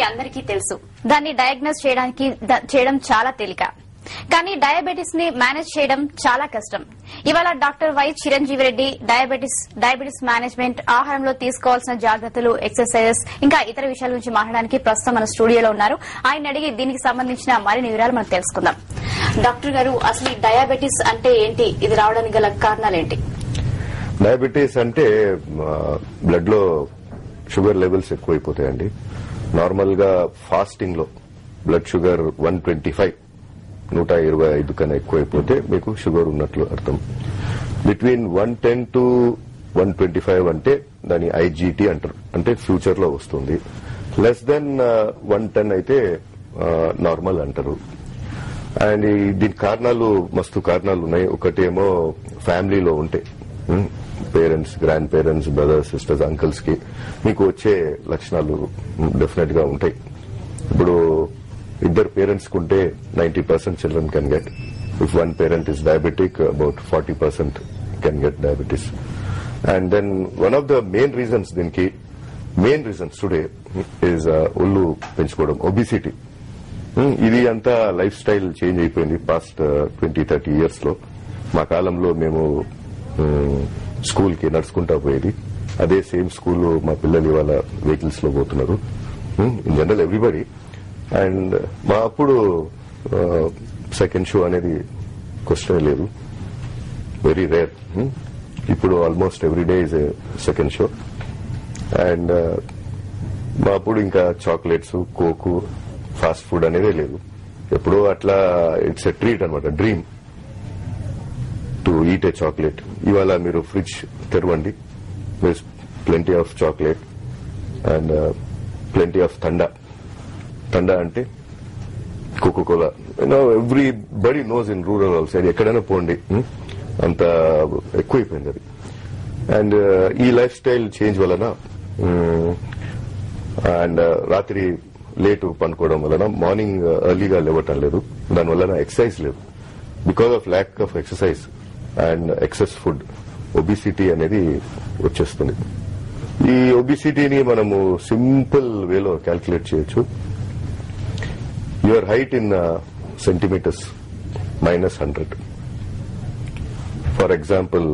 అందరికీ తెలుసు. దాన్ని డయాగ్నోస్ చేయడం చాలా తేలిక. కానీ డయాబెటిస్ ని మేనేజ్ చేయడం చాలా కష్టం. ఇవాళ doctor why Chiranjeevi Reddy diabetes management, ఆహారంలో తీసుకోవాల్సిన జాగ్రత్తలు, ఎక్సర్సైజెస్, ఇంకా ఇతర విషయాల గురించి మాట్లాడడానికి ప్రస్తుతం మన స్టూడియోలో ఉన్నారు. ఆయన అడిగి దీనికి సంబంధించిన మరిన్ని వివరాలు మనం తెలుసుకుందాం. డాక్టర్ గారు, అసలు డయాబెటిస్ అంటే ఏంటి? ఇది రావడానికి గల కారణాలేంటి? డయాబెటీస్ అంటే బ్లడ్ లో షుగర్ లెవెల్స్ ఎక్కువైపోతాయండి. నార్మల్ గా ఫాస్టింగ్ లో బ్లడ్ షుగర్ 125 కన్నా ఎక్కువైపోతే మీకు షుగర్ ఉన్నట్లు అర్థం. బిట్వీన్ 110 to 125 అంటే దాని ఐజీటీ అంటారు, అంటే ఫ్యూచర్ లో వస్తుంది. లెస్ దెన్ 110 అయితే నార్మల్ అంటారు. అండ్ దీని మస్తు కారణాలు ఉన్నాయి. ఒకటేమో ఫ్యామిలీలో ఉంటే parents, grand parents, brothers, sisters, uncles కి మీకు వచ్చే లక్షణాలు డెఫినెట్ గా ఉంటాయి. ఇప్పుడు ఇద్దరు పేరెంట్స్ కుంటే 90% children can get. If one parent is diabetic, about 40% can get diabetes. And then one of the main reasons today is ఒళ్ళు పెంచుకోవడం, ఒబిసిటీ. ఇది అంతా లైఫ్ స్టైల్ చేంజ్ అయిపోయింది పాస్ట్ 20-30 ఇయర్స్ లో. మా కాలంలో మేము స్కూల్ కి నడుచుకుంటా పోయేది. అదే సేమ్ స్కూల్ మా పిల్లలు ఇవాళ వెహికల్స్ లో పోతున్నారు. In general everybody. అండ్ మా అప్పుడు సెకండ్ షో అనేది క్వశ్చన్ లేదు, వెరీ రేర్. ఇప్పుడు almost every day is a second show. And మా అప్పుడు ఇంకా చాక్లెట్స్, కోకు, ఫాస్ట్ ఫుడ్ అనేదే లేదు. ఎప్పుడో అట్లా ఇట్స్ ఎ ట్రీట్ అనమాట, dream to eat a chocolate. ఇవాళ మీరు ఫ్రిడ్జ్ తెరవండి, plenty of chocolate and plenty of థండా అంటే Coca Cola. Everybody knows in rural also, ఎక్కడైనా పోండి, అంత ఎక్కువైపోయింది అది. అండ్ ఈ లైఫ్ స్టైల్ చేంజ్ వలన అండ్ రాత్రి లేటు పనుకోవడం వలన మార్నింగ్ ఎర్లీగా లేవటం లేదు. దానివల్ల ఎక్సర్సైజ్ లేదు. Because of lack of exercise and excess food obesity అనేది వచ్చేస్తుంది. ఈ ఒబిసిటీని మనము సింపుల్ వేలో క్యాల్కులేట్ చేయొచ్చు. Your height in centimetres -100. For example,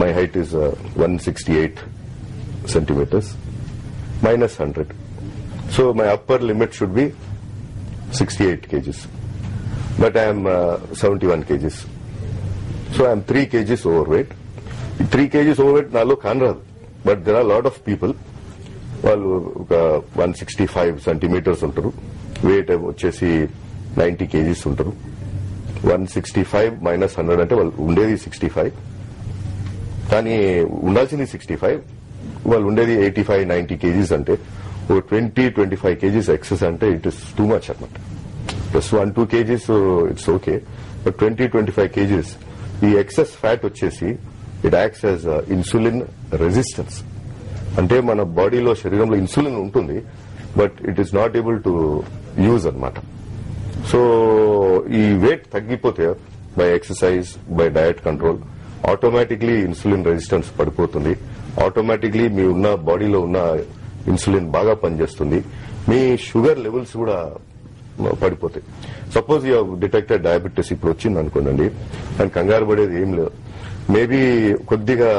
my height is 168 centimeters -100. So my upper limit should be 68 kgs. But I am 71 kgs. So I am 3 kgs overweight. 3 kgs overweight nalo kanradu. But there are a lot of people, వాళ్ళు 165 centimeters ఉంటారు, wait వచ్చేసి 90 kgs ఉంటారు. 165 -100 అంటే వాళ్ళు ఉండేది 65, కానీ ఉండాల్సింది 65, వాళ్ళు ఉండేది 85-90 kgs. అంటే 20-25 kgs ఎక్సెస్ అంటే ఇట్ ఇస్ టూ మచ్ అనమాట. Plus 1-2 kgs it's okay, but 20-25 kgs ఈ ఎక్సెస్ ఫ్యాట్ వచ్చేసి it acts as insulin resistance. అంటే మన బాడీలో, శరీరంలో ఇన్సులిన్ ఉంటుంది, but it is not able to use అనమాట. సో ఈ వెయిట్ తగ్గిపోతే by exercise, by diet control, automatically insulin resistance పడిపోతుంది. ఆటోమేటిక్లీ మీ ఉన్న బాడీలో ఉన్న ఇన్సులిన్ బాగా పనిచేస్తుంది. మీ షుగర్ లెవెల్స్ కూడా పడిపోతాయి. సపోజ్ యూ డిటెక్టెడ్ డయాబెటీస్ ఇప్పుడు వచ్చింది అనుకోండి, దాని కంగారు పడేది ఏం లేదు. మేబీ కొద్దిగా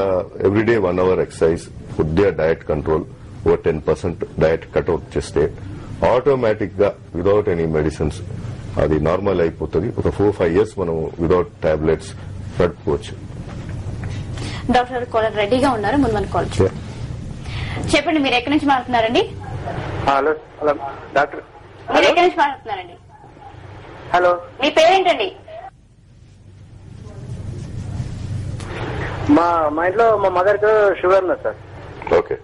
ఎవ్రీడే 1 hour ఎక్సర్సైజ్, కొద్దిగా డయట్ కంట్రోల్, ఓ 10% డయట్ కట్అవుట్ చేస్తే ఆటోమేటిక్ గా వితౌట్ ఎనీ మెడిసిన్స్ అది నార్మల్ అయిపోతుంది. ఒక 4-5 years మనం వితౌట్ టాబ్లెట్స్ గడుపుకోవచ్చు. డాక్టర్ కాలర్ రెడీగా ఉన్నారు, ముందు మన కాల్ చెప్పండి. మీరు ఎక్కడి నుంచి మాట్లాడుతున్నారండి? హలో హలో డాక్టర్, మీరు ఎక్కడి నుంచి మాట్లాడుతున్నారండి? హలో, మీ పేరేంటండి? మా ఇంట్లో మా మదర్ కు షుగర్ ఉన్నది సార్. ఓకే.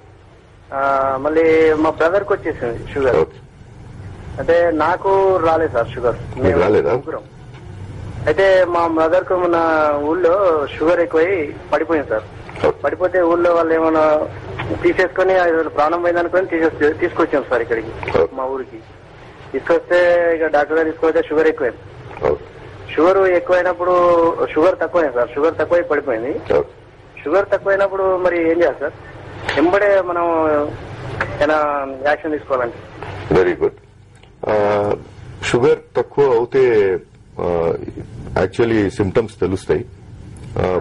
మళ్ళీ మా బ్రదర్ కు వచ్చేసింది షుగర్. అంటే నాకు రాలేదు సార్ షుగర్. రాలేదా? అయితే మా మదర్ కు మన ఊళ్ళో షుగర్ ఎక్కువై పడిపోయింది సార్. పడిపోతే ఊళ్ళో వాళ్ళు ఏమైనా తీసేసుకుని ప్రాణం పోయిందనుకొని తీసుకొచ్చాం సార్ ఇక్కడికి, మా ఊరికి. తీసుకొస్తే ఇక డాక్టర్ గారు తీసుకొస్తే షుగర్ ఎక్కువైంది. షుగర్ ఎక్కువైనప్పుడు షుగర్ తక్కువైంది సార్. షుగర్ తక్కువై పడిపోయింది. షుగర్ తక్కువైనప్పుడు మరి ఏం చేయాలి సార్? ఎంబడే మనం ఏమైనా యాక్షన్ తీసుకోవాలంటే? Very good. షుగర్ తక్కువ అవుతే యాక్చువల్లీ సిమ్టమ్స్ తెలుస్తాయి.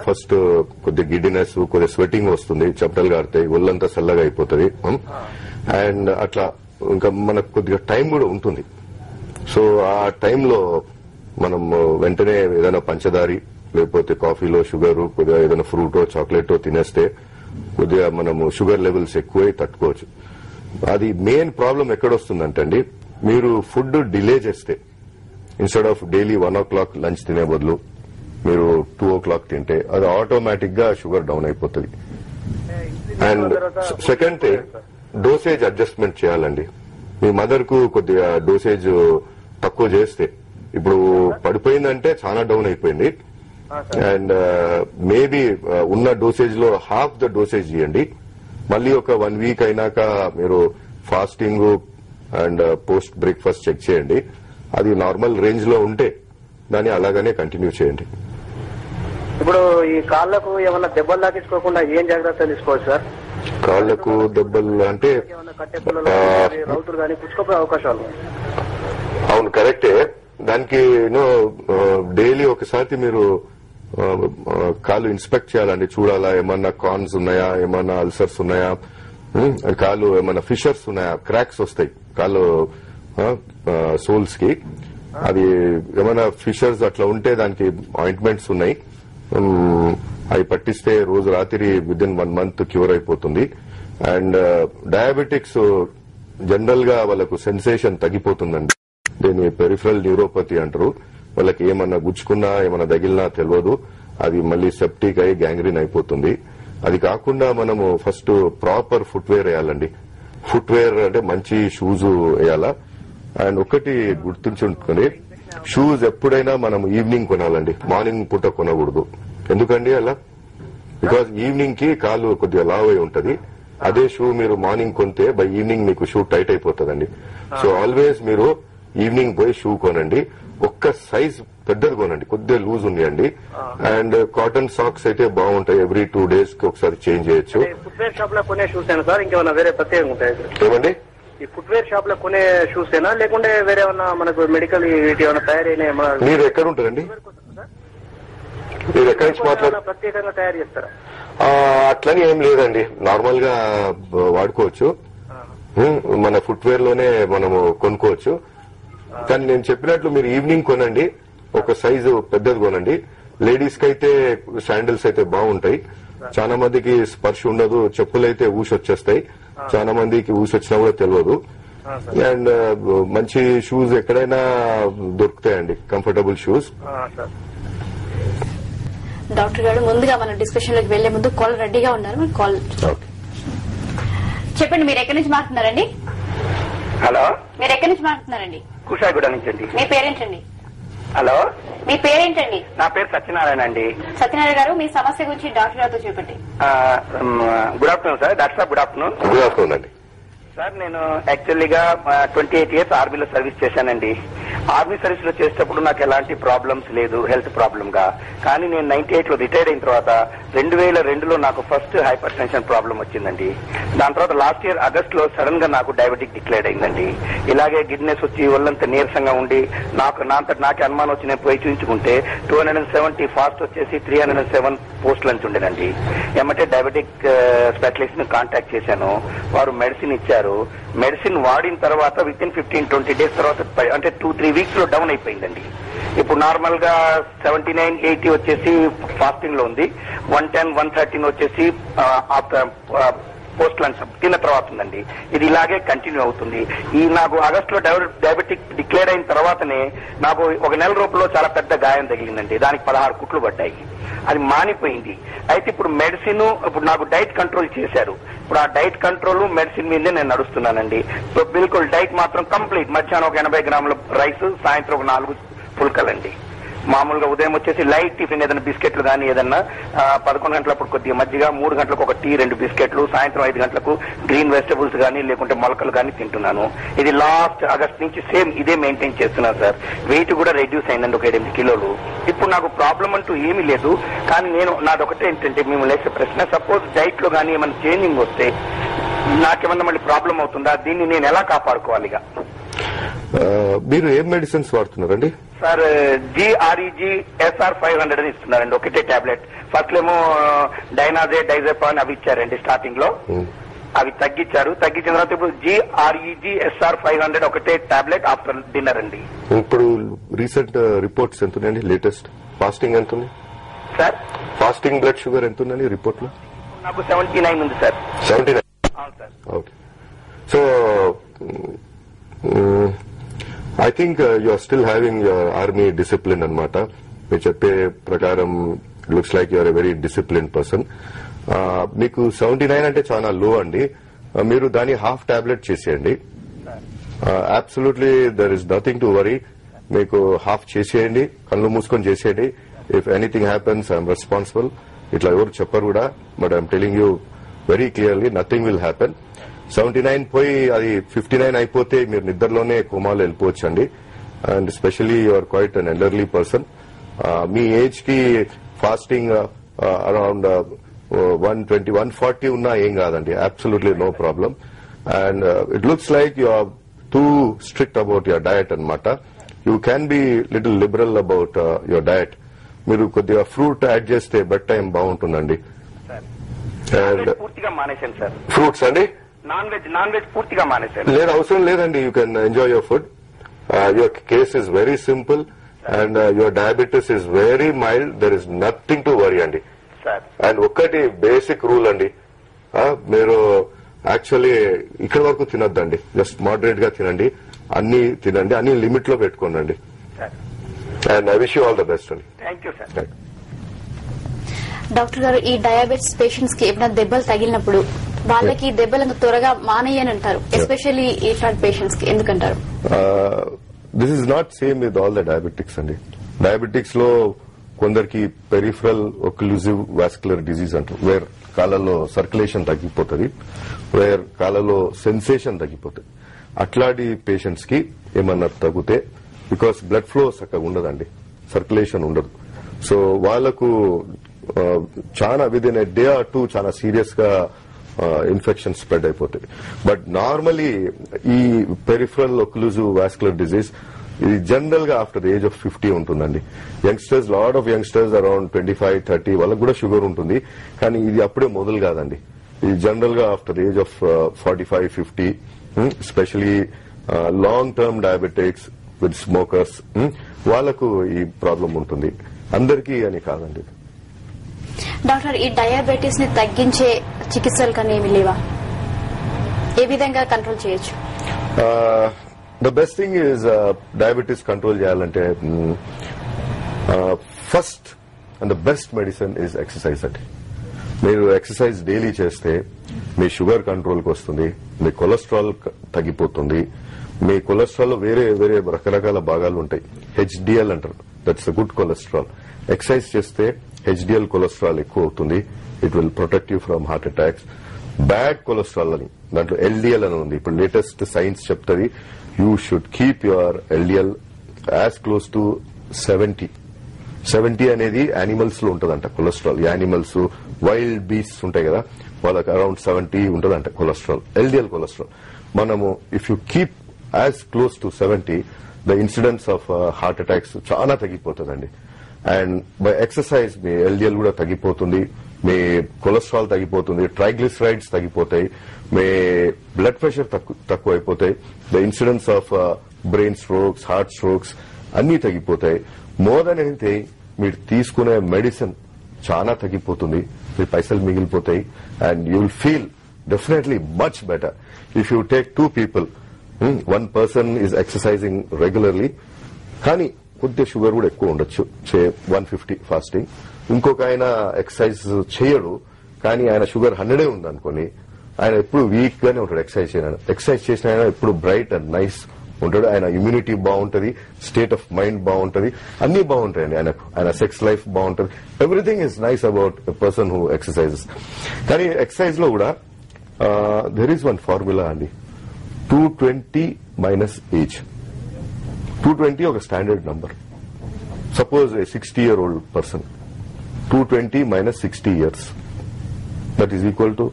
ఫస్ట్ కొద్ది గిడ్డినెస్, కొద్ది స్వెటింగ్ వస్తుంది, చెమటలు గారుతాయి, ఒళ్ళంతా చల్లగా అయిపోతుంది. అండ్ అట్లా ఇంకా మనకు కొద్దిగా టైం కూడా ఉంటుంది. సో ఆ టైంలో మనం వెంటనే ఏదైనా పంచదారి లేకపోతే కాఫీలో షుగర్, కొద్దిగా ఏదైనా ఫ్రూటో చాక్లెటో తినేస్తే కొద్దిగా మనము షుగర్ లెవెల్స్ ఎక్కువై తట్టుకోవచ్చు. అది మెయిన్ ప్రాబ్లం ఎక్కడొస్తుందంటే అండి, మీరు ఫుడ్ డిలే చేస్తే instead of daily 1 o'clock lunch తినే బదులు మీరు 2 o'clock తింటే అది ఆటోమేటిక్ గా షుగర్ డౌన్ అయిపోతుంది. And second thing, dosage adjustment చేయాలండి. మీ మదర్ కు కొద్దిగా డోసేజ్ తక్కువ చేస్తే, ఇప్పుడు పడిపోయిందంటే చాలా డౌన్ అయిపోయింది, అండ్ మేబీ ఉన్న డోసేజ్ లో హాఫ్ ద డోసేజ్ ఇవ్వండి. మళ్ళీ ఒక 1 week అయినాక మీరు fasting and post breakfast check చేయండి. అది నార్మల్ రేంజ్ లో ఉంటే దాన్ని అలాగనే కంటిన్యూ చేయండి. ఇప్పుడు ఈ కాళ్లకు ఏమన్నా దెబ్బలు తాకించుకోకుండా ఏం జాగ్రత్తలు తీసుకోవచ్చు సార్? కాళ్లకు దెబ్బలు అంటే రౌతులు కానీ పుచ్చుకోపోయే అవకాశాలు. అవును, కరెక్టే. దానికి డైలీ ఒకసారి మీరు కాళ్ళు ఇన్స్పెక్ట్ చేయాలండి, చూడాలా ఏమన్నా కార్న్స్ ఉన్నాయా, ఏమన్నా అల్సర్స్ ఉన్నాయా, కాళ్ళు ఏమన్నా ఫిషర్స్ ఉన్నాయా, క్రాక్స్ వస్తాయి కాళ్ళు సోల్స్ కి. అది ఏమైనా ఫిషర్స్ అట్లా ఉంటే దానికి ఆయింట్మెంట్స్ ఉన్నాయి, అవి పట్టిస్తే రోజు రాత్రి విదిన్ 1 month క్యూర్ అయిపోతుంది. అండ్ డయాబెటిక్స్ జనరల్ గా వాళ్ళకు సెన్సేషన్ తగ్గిపోతుందండి. దీన్ని పెరిఫరల్ న్యూరోపతి అంటారు. వాళ్ళకి ఏమన్నా గుచ్చుకున్నా ఏమన్నా తగిలినా తెలియదు, అది మళ్ళీ సెప్టిక్ అయి గ్యాంగ్రీన్ అయిపోతుంది. అది కాకుండా మనము ఫస్ట్ ప్రాపర్ ఫుట్వేర్ వేయాలండి. ఫుట్వేర్ అంటే మంచి షూస్ వేయాలా. అండ్ ఒకటి గుర్తుంచుకుని, షూస్ ఎప్పుడైనా మనం ఈవినింగ్ కొనాలండి, మార్నింగ్ పూట కొనకూడదు. ఎందుకండి అలా? బికాజ్ ఈవినింగ్ కి కాలు కొద్దిగా లావ్ అయి ఉంటది. అదే షూ మీరు మార్నింగ్ కొంటే బై ఈవినింగ్ మీకు షూ టైట్ అయిపోతుందండి. సో ఆల్వేస్ మీరు ఈవినింగ్ పోయి షూ కొనండి. ఒక్క సైజ్ పెద్దది కొనండి, కొద్దిగా లూజ్ ఉన్నాయండి. అండ్ కాటన్ సాక్స్ అయితే బాగుంటాయి, ఎవ్రీ 2 days కి ఒకసారి చేంజ్ చేయొచ్చు. ఫుట్వేర్ షాప్ లో కొనే షూస్ అయినా సార్ ఇంకేమైనా వేరే ప్రత్యేకంగా ఉంటాయి? ఏమండి, ఈ ఫుట్వేర్ షాప్ లో కొనే షూస్ అయినా లేకుంటే వేరే ఏమన్నా మనకు మెడికల్ ఏమైనా తయారైన? మీరు ఎక్కడ ఉంటారండి? మీరు ఎక్కడి నుంచి మాట్లాడారు? ప్రత్యేకంగా తయారు చేస్తారా? అట్లని ఏం లేదండి, నార్మల్ గా వాడుకోవచ్చు. మన ఫుట్వేర్ లోనే మనము కొనుక్కోవచ్చు. కానీ నేను చెప్పినట్లు మీరు ఈవినింగ్ కొనండి, ఒక సైజు పెద్దది కొనండి. లేడీస్ కి అయితే శాండిల్స్ అయితే బాగుంటాయి. చాలా మందికి స్పర్శ ఉండదు, చెప్పులైతే ఊసొచ్చేస్తాయి, చాలా మందికి ఊసొచ్చినా కూడా తెలియదు. అండ్ మంచి షూస్ ఎక్కడైనా దొరుకుతాయండి, కంఫర్టబుల్ షూస్. డాక్టర్ గారు, ముందుగా మన డిస్కషన్ లోకి వెళ్లే ముందు కాల్ రెడీగా ఉన్నారు, కాల్ చెప్పండి. మీరు ఎక్కడి నుంచి మాట్లాడుతున్నారండి? హలో, మీరు ఎక్కడి నుంచి మాట్లాడుతున్నారండి? కుషాయిగూడ నుంచి అండి. మీ పేరేంటండి? హలో, మీ పేరేంటండి? నా పేరు సత్యనారాయణ అండి. సత్యనారాయణ గారు, మీ సమస్య గురించి డాక్టర్ గారితో చెప్పండి. Good afternoon sir. Doctor sir good afternoon. Good afternoon అండి. సార్, నేను యాక్చువల్లీగా 28 years ఆర్మీలో సర్వీస్ చేశానండి. ఆర్మీ సర్వీస్ లో చేసేటప్పుడు నాకు ఎలాంటి ప్రాబ్లమ్స్ లేదు హెల్త్ ప్రాబ్లమ్ గా. కానీ నేను 98 లో రిటైర్డ్ అయిన తర్వాత 2002లో నాకు ఫస్ట్ హైపర్ టెన్షన్ ప్రాబ్లం వచ్చిందండి. దాని తర్వాత లాస్ట్ ఇయర్ ఆగస్ట్ లో సడన్ గా నాకు డయాబెటిక్ డిక్లేర్ అయిందండి. ఇలాగే గిడ్నెస్ వచ్చి ఒళ్ళంతా నీరసంగా ఉండి నాకే అనుమానం వచ్చి నేను పోయి చూపించుకుంటే 270 ఫాస్ట్ వచ్చేసి 307 పోస్ట్ లంచ్ ఉండేనండి. ఏమంటే డయాబెటిక్ స్పెషలిస్ట్ ని కాంటాక్ట్ చేశాను, వారు మెడిసిన్ ఇచ్చారు. మెడిసిన్ వాడిన తర్వాత విత్ ఇన్ 15-20 days తర్వాత అంటే 2-3 weeks లో డౌన్ అయిపోయిందండి. ఇప్పుడు నార్మల్ గా 79-80 వచ్చేసి ఫాస్టింగ్ లో ఉంది, 110-113 వచ్చేసి పోస్ట్ లంచ్ తిన్న తర్వాత ఉందండి. ఇది ఇలాగే కంటిన్యూ అవుతుంది. ఈ నాకు ఆగస్ట్ లో డయాబెటిక్ డిక్లేర్ అయిన తర్వాతనే నాకు 1 నెల రూపంలో చాలా పెద్ద గాయం తగిలిందండి. దానికి 16 కుట్లు పడ్డాయి. అది మానిపోయింది. అయితే ఇప్పుడు మెడిసిన్, ఇప్పుడు నాకు డైట్ కంట్రోల్ చేశారు. ఇప్పుడు ఆ డైట్ కంట్రోల్ మెడిసిన్ మీదే నేను నడుస్తున్నానండి. సో బిల్కుల్ డైట్ మాత్రం కంప్లీట్. మధ్యాహ్నం ఒక 80 grams రైస్, సాయంత్రం ఒక 4 పుల్కలండి. మామూలుగా ఉదయం వచ్చేసి లైట్ టిఫిన్ ఏదైనా బిస్కెట్లు కానీ ఏదన్నా 11 గంటలప్పుడు కొద్దిగా మజ్జిగ, 3 గంటలకు ఒక టీ, 2 బిస్కెట్లు, సాయంత్రం 5 గంటలకు గ్రీన్ వెజిటబుల్స్ కానీ లేకుంటే మొలకలు కానీ తింటున్నాను. ఇది లాస్ట్ ఆగస్ట్ నుంచి సేమ్ ఇదే మెయింటైన్ చేస్తున్నాను సార్. వెయిట్ కూడా రెడ్యూస్ అయిందండి, ఒక 8 kilos. ఇప్పుడు నాకు ప్రాబ్లం అంటూ ఏమీ లేదు. కానీ నాదొకటే ఏంటంటే మేము లేచే ప్రశ్న, సపోజ్ డైట్ లో కానీ ఏమైనా చేంజింగ్ వస్తే నాకేమన్నా మళ్ళీ ప్రాబ్లం అవుతుందా? దీన్ని నేను ఎలా కాపాడుకోవాలిగా? మీరు ఏం మెడిసిన్స్ వాడుతున్నారండి? సార్ GREG SR 500 అని ఇస్తున్నారండి, ఒకటే టాబ్లెట్. ఫస్ట్ ఏమో డైనాజే డైజెపాన్ అవి ఇచ్చారండి స్టార్టింగ్ లో, అవి తగ్గించారు. తగ్గించిన తర్వాత ఇప్పుడు GREG SR 500 ఒకటే టాబ్లెట్ ఆఫ్టర్ డిన్నర్ అండి. ఇప్పుడు రీసెంట్ రిపోర్ట్స్ ఎంత ఉన్నాయండి? లేటెస్ట్ ఫాస్టింగ్ ఎంత ఉంది సార్? ఫాస్టింగ్ బ్లడ్ షుగర్ ఎంత ఉందండి రిపోర్ట్ లో? నాకు 79 ఉంది సార్. 79. అవును sir. Okay. So I think you are still having your army discipline అన్నమాట. మీరు చెప్పే ప్రకారం looks like you are a very discipline person. మీకు 79 అంటే చాలా లో అండి. మీరు దాన్ని హాఫ్ టాబ్లెట్ చేసేయండి. Absolutely there is nothing to worry. మీకు హాఫ్ చేసేయండి, కళ్ళు మూసుకొని చేసేయండి. If anything happens I'm responsible. ఇట్లా ఎవరు చెప్పరు కూడా, but I'm telling you very clearly nothing will happen. 79 పోయి అది 59 అయిపోతే మీరు నిద్రలోనే కోమాలో వెళ్ళిపోవచ్చు అండి. And specially you are quite an elderly person. మీ ఏజ్ కి ఫాస్టింగ్ అరౌండ్ 120, 140 ఉన్నా ఏం కాదండి, absolutely no problem. And it looks like you are too strict about your diet అనమాట. You can be little liberal about your diet. మీరు కొద్దిగా fruit add చేస్తే bed time బాగుంటుందండి. అండ్ పూర్తిగా మానేశాను సార్. ఫ్రూట్స్ అండి? నాన్ వెజ్ పూర్తిగా మానేశాను. లేదు, అవసరం లేదండి. You can enjoy your food. Your case is very simple and your diabetes is very mild. There is nothing to worry అండి. అండ్ ఒక్కటి బేసిక్ రూల్ అండి, మీరు యాక్చువల్లీ ఇక్కడ వరకు తినొద్దండి, జస్ట్ మోడరేట్ గా తినండి, అన్ని తినండి, అన్ని లిమిట్ లో పెట్టుకోండి. And I wish you all the best అండి. Thank you sir. డాక్టర్ గారు, ఈ డయాబెటిస్ పేషెంట్స్ కి ఏమైనా దెబ్బలు తగిలినప్పుడు వాళ్ళకి దెబ్బలను త్వరగా మానేయని అంటారు, ఎస్పెషల్లీ ఇట్లాంటి పేషెంట్స్ కి ఎందుకంటారు? This is not same with all the diabetics అండి. డయాబెటిక్స్ లో కొందరికి పెరిఫరల్ ఒక్లూజివ్ వాస్కులర్ డిజీజ్ అంటారు, వేర్ కాళ్ళలో సర్క్యులేషన్ తగ్గిపోతుంది, వేర్ కాళ్ళలో సెన్సేషన్ తగ్గిపోతుంది. అట్లాంటి పేషెంట్స్ కి ఏమన్నా తగ్గితే, బికాస్ బ్లడ్ ఫ్లో చక్కగా ఉండదండి, సర్క్యులేషన్ ఉండదు. సో వాళ్లకు చాలా within a day or two చాలా సీరియస్ గా ఇన్ఫెక్షన్ స్ప్రెడ్ అయిపోతాయి. బట్ నార్మలీ ఈ పెరిఫరల్ ఒక్లూజివ్ వాస్కులర్ డిజీజ్ ఇది జనరల్ గా ఆఫ్టర్ ద ఏజ్ ఆఫ్ 50 ఉంటుందండి. Youngsters, lot of youngsters around 25, 30 వాళ్ళకు కూడా షుగర్ ఉంటుంది, కానీ ఇది అప్పుడే మొదలు కాదండి. ఇది జనరల్ గా after the age of 45, 50, especially long term diabetics with smokers, వాళ్లకు ఈ ప్రాబ్లం ఉంటుంది. అందరికీ అని కాదండి. డాక్టర్, ఈ డయాబెటీస్ ని తగ్గించే చికిత్సలు కానీ ఏమి లేవా? ఏ విధంగా కంట్రోల్ చేయొచ్చు? The best thing is diabetes control చేయాలంటే first and the best medicine is exercise అండి. మీరు ఎక్సర్సైజ్ డైలీ చేస్తే మీ షుగర్ కంట్రోల్కి వస్తుంది, మీ కొలెస్ట్రాల్ తగ్గిపోతుంది. మీ కొలెస్ట్రాల్ వేరే వేరే రకరకాల భాగాలు ఉంటాయి. HDL అంటారు, that's a good cholesterol. Exercise చేస్తే HDL కొలెస్ట్రాల్ ఎక్కువ అవుతుంది. It will protect you from heart attacks. Bad cholesterol అని దాంట్లో LDL అని ఉంది. ఇప్పుడు లేటెస్ట్ సైన్స్ చెప్తుంది you should keep your LDL as close to 70. 70 అనేది యానిమల్స్ లో ఉంటుందంట కొలెస్ట్రాల్. యానిమల్స్, వైల్డ్ బీస్ట్స్ ఉంటాయి కదా, వాళ్ళకి అరౌండ్ 70 ఉంటుందంట కొలెస్ట్రాల్, LDL కొలెస్ట్రాల్. మనము if you keep as close to 70, the incidence of heart attacks చాలా తగ్గిపోతుందండి. అండ్ బై ఎక్సర్సైజ్ మీ LDL కూడా తగ్గిపోతుంది, మీ కొలెస్ట్రాల్ తగ్గిపోతుంది, ట్రైగ్లిసరైడ్స్ తగ్గిపోతాయి, మీ బ్లడ్ ప్రెషర్ తక్కువ అయిపోతాయి, the incidence of brain strokes, heart strokes అన్ని తగ్గిపోతాయి. మోర్ దెన్ ఎనీథింగ్ మీరు తీసుకునే మెడిసిన్ చాలా తగ్గిపోతుంది, మీ పైసలు మిగిలిపోతాయి. And you will feel definitely much better if you take 2 people. One person is exercising regularly, కానీ కొద్దిగా షుగర్ కూడా ఎక్కువ ఉండొచ్చు, 150 ఫాస్టింగ్. ఇంకొక ఆయన ఎక్సర్సైజ్ చేయడు, కానీ ఆయన షుగర్ 100 ఉందనుకోని, ఆయన ఎప్పుడు వీక్ గానే ఉంటాడు. ఎక్సర్సైజ్ చేసిన ఆయన ఎప్పుడు బ్రైట్ అండ్ నైస్ ఉంటాడు. ఆయన ఇమ్యూనిటీ బాగుంటది, స్టేట్ ఆఫ్ మైండ్ బాగుంటది, అన్ని బాగుంటాయండి ఆయనకు. ఆయన సెక్స్ లైఫ్ బాగుంటది, everything is nice about a person who exercises. కానీ ఎక్సర్సైజ్ లో కూడా దెర్ ఈజ్ వన్ ఫార్ములా అండి, 220 minus age. 220 ఒక standard number. Suppose A 60-year-old person, 220 minus 60 years, that is equal to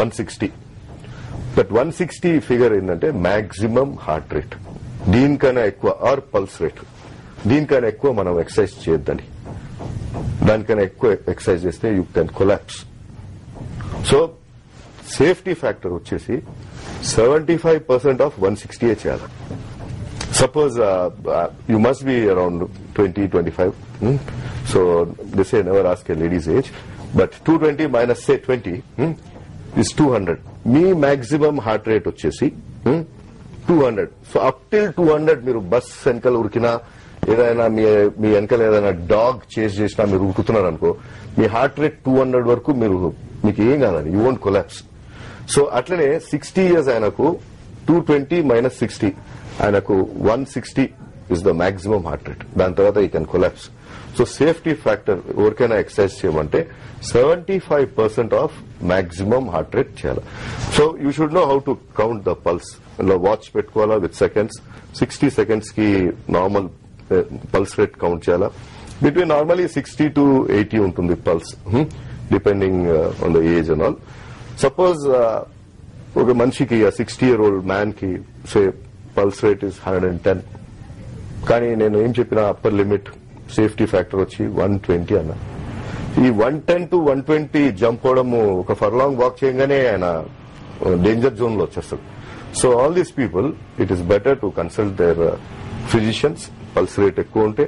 160. But 160 figure ఏంటంటే maximum heart rate. దీనికన్నా ఎక్కువ are pulse rate, దీనికన్నా ఎక్కువ మనం ఎక్సర్సైజ్ చేయొద్దని. దానికన్నా ఎక్కువ ఎక్సర్సైజ్ చేస్తే you can collapse. So safety factor వచ్చేసి 75% ఆఫ్ 160 చేయాలి. Suppose you must be around 20, 25. So they say never ask a lady's age. But 220 minus say 20 is 200. Me maximum heart rate వచ్చేసి 200. So up till 200 మీరు bus వెనకాల ఉరికినా, ఏదైనా మీ వెనకాల ఏదైనా dog chase చేసినా మీరు ఉరుకుతున్నారు అనుకో, మీ హార్ట్ రేట్ 200 వరకు మీకు ఏం కాదండి, యూ వోంట్ కొలాప్స్. సో అట్లనే 60 years ఆయనకు 220 minus 60 ఆయనకు 160 is the maximum heart rate. దాని తర్వాత ఈ can collapse. So safety factor ఎవరికైనా ఎక్సర్సైజ్ చేయమంటే 75% ఆఫ్ మాక్సిమం హార్ట్ రేట్ చేయాలి. So you should know how to count the pulse. Watch పెట్టుకోవాలా విత్ సెకండ్స్. 60 seconds కి నార్మల్ పల్స్ రేట్ కౌంట్ చేయాలా. Between normally 60 to 80 ఉంటుంది pulse, depending on the age and all. Suppose ఒక మనిషికి 60-year-old man కి సే pulse rate is 110, కానీ నేను ఏం చెప్పినా అప్పర్ లిమిట్ సేఫ్టీ ఫ్యాక్టర్ వచ్చి 120 అన్నా. ఈ 110 to 120 జంప్ అవడము, ఒక ఫర్లాంగ్ వాక్ చేయగానే ఆయన డేంజర్ జోన్ లో వచ్చేస్తాడు. So all these people it is better to consult their physicians. Pulse rate ఎక్కువ ఉంటే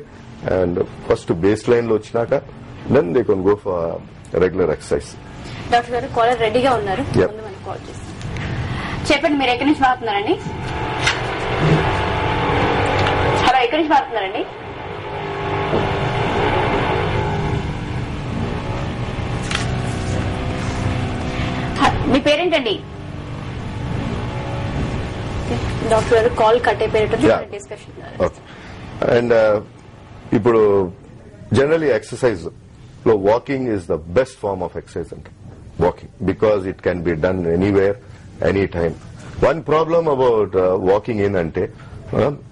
అండ్ ఫస్ట్ బేస్ లైన్ లో వచ్చినాక then they can go for regular exercise. Doctor గారు కాలర్ రెడీగా ఉన్నారు, కాల్ చేసి చెప్పండి. మీరు ఎక్కడి నుంచి మాట్లాడుతున్నారండి? హలో, ఎక్కడి నుంచి మాట్లాడుతున్నారండి? మీ పేరేంటండి? డాక్టర్ గారు కాల్ కట్ అయిపోయేటట్టు డిస్కషన్. అండ్ ఇప్పుడు జనరలీ ఎక్సర్సైజ్ లో walking is the best form of exercise అంట. Walking because it can be done anywhere any time. One problem about walking ఏంటంటే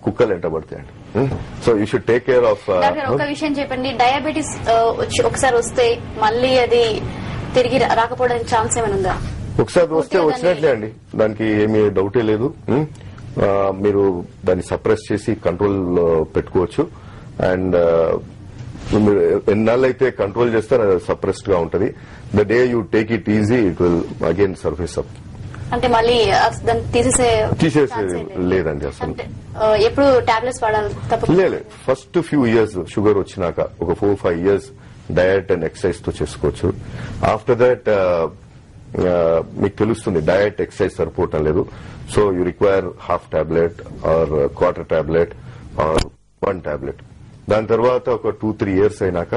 కుక్కలు ఎంట పడతాయండి. So you should take care of. ఒక విషయం చెప్పండి, డయాబెటీస్ ఒకసారి వస్తే మళ్ళీ అది తిరిగి రాకపోవడానికి ఛాన్స్ ఏమైనా ఉందా? ఒకసారి వస్తే వచ్చినట్లే అండి, దానికి ఏమీ డౌటే లేదు. మీరు దాన్ని సప్రెస్ చేసి కంట్రోల్ పెట్టుకోవచ్చు. అండ్ మీరు ఎన్నాళ్ళైతే కంట్రోల్ చేస్తారో అది సప్రెస్డ్ గా ఉంటుంది. The day you take it easy it will again surface up. అంటే మళ్ళీ తీసేసే లేదండి అసలు. ఎప్పుడు టాబ్లెట్స్ వాడాలి? లేదు, ఫస్ట్ ఫ్యూ ఇయర్స్ షుగర్ వచ్చినాక ఒక 4-5 years డయట్ అండ్ ఎక్సర్సైజ్ తో చేసుకోవచ్చు. ఆఫ్టర్ దట్ మీకు తెలుస్తుంది డయట్ ఎక్సర్సైజ్ సరిపోవటం లేదు. So you require half tablet or quarter tablet or 1 tablet. దాని తర్వాత ఒక 2-3 years అయినాక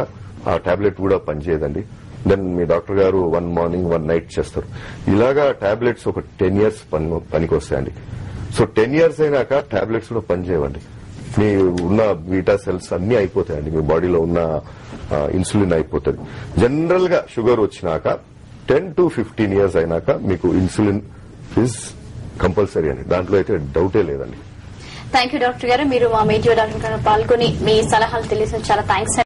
ఆ టాబ్లెట్ కూడా పనిచేయదండి. దెన్ మీ డాక్టర్ గారు 1 morning 1 night చేస్తారు. ఇలాగా టాబ్లెట్స్ ఒక 10 years పనికి వస్తాయండి. సో 10 years అయినాక టాబ్లెట్స్ కూడా పనిచేయవండి. మీ ఉన్న బీటా సెల్స్ అన్ని అయిపోతాయండి, మీ బాడీలో ఉన్న ఇన్సులిన్ అయిపోతుంది. జనరల్ గా షుగర్ వచ్చినాక 10 to 15 years అయినాక మీకు ఇన్సులిన్ ఇస్ కంపల్సరీ అండి, దాంట్లో అయితే డౌటే లేదండి. థ్యాంక్ యూ డాక్టర్ గారు, మీరు మా మేజర్ డాక్టర్ గారు పాల్గొని మీ సలహాలు తెలిసిన చాలా థ్యాంక్స్ అండి.